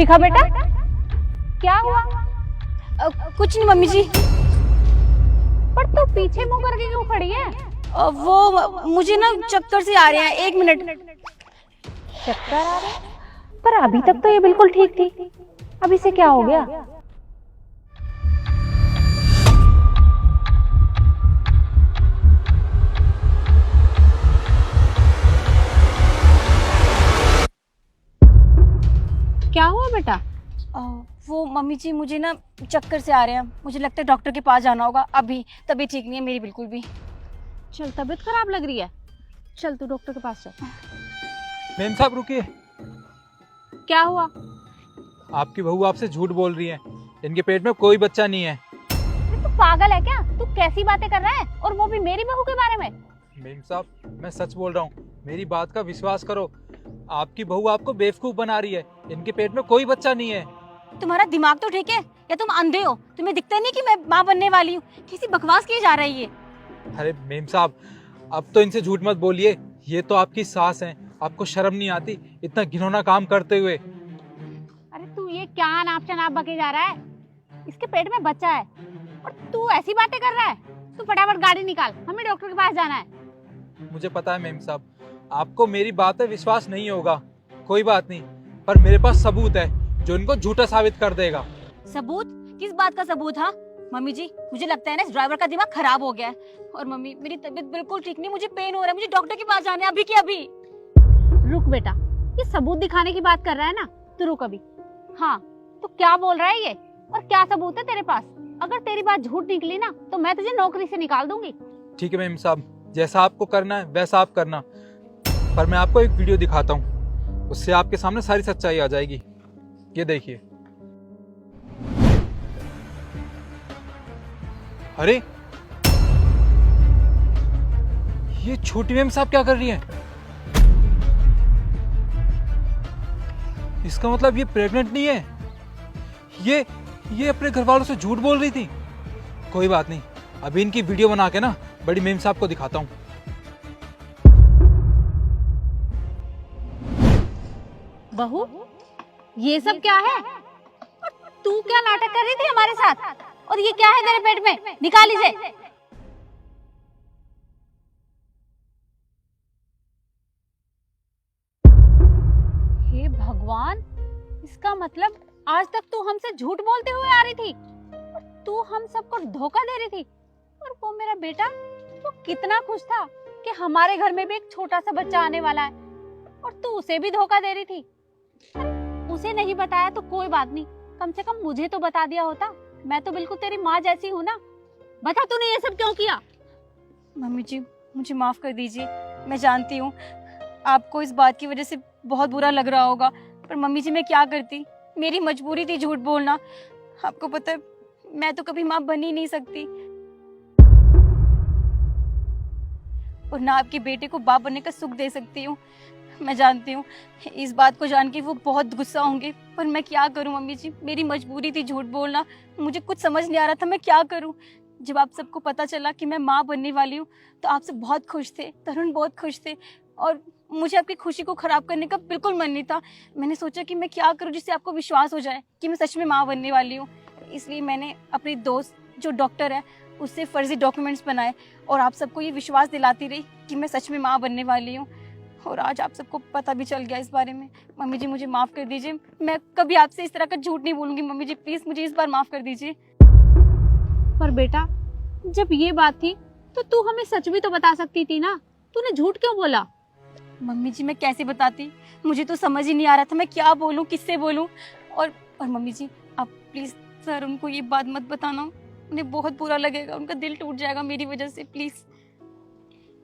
शिखा बेटा, क्या हुआ? कुछ नहीं मम्मी जी। पर तू पीछे मुंह करके क्यों खड़ी है? वो मुझे ना चक्कर से आ रहे हैं, 1 मिनट। चक्कर आ रहे हैं? पर अभी तक तो ये बिल्कुल ठीक थी, अब इसे क्या हो गया? क्या हुआ बेटा? वो मम्मी जी मुझे ना चक्कर से आ रहे हैं, मुझे लगता है डॉक्टर के पास जाना होगा अभी। तबीयत ठीक नहीं है मेरी बिल्कुल भी। चल, तबीयत खराब लग रही है, चल तू डॉक्टर के पास चल। मेम साहब रुकिए। क्या हुआ? आपकी बहू आपसे झूठ बोल रही है, इनके पेट में कोई बच्चा नहीं है। तू पागल है क्या? तू कैसी बातें कर रहा है, और वो भी मेरी बहू के बारे में? मेम साहब मैं सच बोल रहा हूँ, मेरी बात का विश्वास करो। आपकी बहू आपको बेवकूफ बना रही है, इनके पेट में कोई बच्चा नहीं है। तुम्हारा दिमाग तो ठीक है या तुम अंधे हो? तुम्हें दिखता नहीं कि मैं माँ बनने वाली हूँ? किसी बकवास किए जा रही है। अरे मेम साहब अब तो इनसे झूठ मत बोलिए, ये तो आपकी सास है, आपको शर्म नहीं आती इतना घिनौना काम करते हुए। अरे तू ये क्या नाप शनाप बके जा रहा है? इसके पेट में बच्चा है और तू ऐसी बातें कर रहा है? तू फटाफट गाड़ी निकाल, हमें डॉक्टर के पास जाना है। मुझे पता है मेम साहब, आपको मेरी बात पे विश्वास नहीं होगा, कोई बात नहीं, पर मेरे पास सबूत है जो इनको झूठा साबित कर देगा। सबूत? किस बात का सबूत? हाँ मम्मी जी, मुझे लगता है ना इस ड्राइवर का दिमाग खराब हो गया है। और मम्मी मेरी तबीयत बिल्कुल ठीक नहीं, मुझे पेन हो रहा है, मुझे डॉक्टर के पास जाना है अभी के अभी। रुक बेटा, ये सबूत दिखाने की बात कर रहा है ना, तू रुक अभी। हाँ, तू क्या बोल रहा है ये, और क्या सबूत है तेरे पास? अगर तेरी बात झूठ निकली ना तो मैं तुझे नौकरी से निकाल दूंगी। ठीक है मेम साहब, जैसा आपको करना है वैसा आप करना, पर मैं आपको एक वीडियो दिखाता हूँ, उससे आपके सामने सारी सच्चाई आ जाएगी। ये देखिए। अरे ये छोटी मेम साहब क्या कर रही हैं? इसका मतलब ये प्रेग्नेंट नहीं है, ये अपने घर वालों से झूठ बोल रही थी। कोई बात नहीं, अभी इनकी वीडियो बना के ना बड़ी मेम साहब को दिखाता हूँ। बहू, ये सब क्या है? और तू क्या नाटक कर रही थी हमारे साथ? और ये क्या है तेरे पेट में? निकाल इसे। हे भगवान, इसका मतलब आज तक तू हमसे झूठ बोलते हुए आ रही थी और तू हम सबको धोखा दे रही थी। और वो मेरा बेटा, वो कितना खुश था कि हमारे घर में भी एक छोटा सा बच्चा आने वाला है, और तू उसे भी धोखा दे रही थी। उसे नहीं बताया तो कोई बात नहीं, कम से कम मुझे तो बता दिया होता। मैं तो बिल्कुल तेरी माँ जैसी हूँ ना। बता, तूने ये सब क्यों किया? मम्मी जी मुझे माफ कर दीजिए, मैं जानती हूँ आपको इस बात की वजह से बहुत बुरा लग रहा होगा, पर मम्मी जी मैं क्या करती, मेरी मजबूरी थी झूठ बोलना। आपको पता है मैं तो कभी माँ बन ही नहीं सकती, और ना आपके बेटे को बाप बनने का सुख दे सकती हूँ। मैं जानती हूँ इस बात को जान के वो बहुत गुस्सा होंगे, पर मैं क्या करूँ मम्मी जी, मेरी मजबूरी थी झूठ बोलना। मुझे कुछ समझ नहीं आ रहा था मैं क्या करूँ। जब आप सबको पता चला कि मैं माँ बनने वाली हूँ तो आप सब बहुत खुश थे, तरुण बहुत खुश थे, और मुझे आपकी खुशी को खराब करने का बिल्कुल मन नहीं था। मैंने सोचा कि मैं क्या करूँ जिससे आपको विश्वास हो जाए कि मैं सच में माँ बनने वाली हूँ। इसलिए मैंने अपनी दोस्त जो डॉक्टर है उससे फर्जी डॉक्यूमेंट्स बनाए और आप सबको ये विश्वास दिलाती रही कि मैं सच में माँ बनने वाली हूँ, और आज आप सबको पता भी चल गया इस बारे में। मम्मी जी मुझे माफ़ कर दीजिए, मैं कभी आपसे इस तरह का झूठ नहीं बोलूँगी। मम्मी जी प्लीज़ मुझे इस बार माफ़ कर दीजिए। पर बेटा, जब ये बात थी तो तू हमें सच भी तो बता सकती थी ना, तूने झूठ क्यों बोला? मम्मी जी मैं कैसे बताती, मुझे तो समझ ही नहीं आ रहा था मैं क्या बोलूँ, किससे बोलूँ। और मम्मी जी आप प्लीज़ सर उनको ये बात मत बताना, उन्हें बहुत बुरा लगेगा, उनका दिल टूट जाएगा मेरी वजह से। प्लीज़।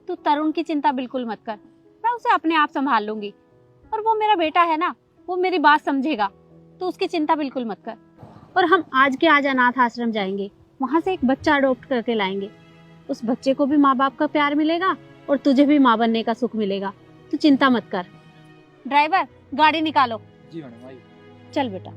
तू तरुण की चिंता बिल्कुल मत कर, मैं उसे अपने आप संभाल लूंगी, और वो मेरा बेटा है ना, वो मेरी बात समझेगा, तो उसकी चिंता बिल्कुल मत कर। और हम आज के आज अनाथ आश्रम जाएंगे, वहां से एक बच्चा अडॉप्ट करके लाएंगे। उस बच्चे को भी माँ बाप का प्यार मिलेगा और तुझे भी माँ बनने का सुख मिलेगा। तू चिंता मत कर। ड्राइवर, गाड़ी निकालो। जी मैडम आइए। चल बेटा।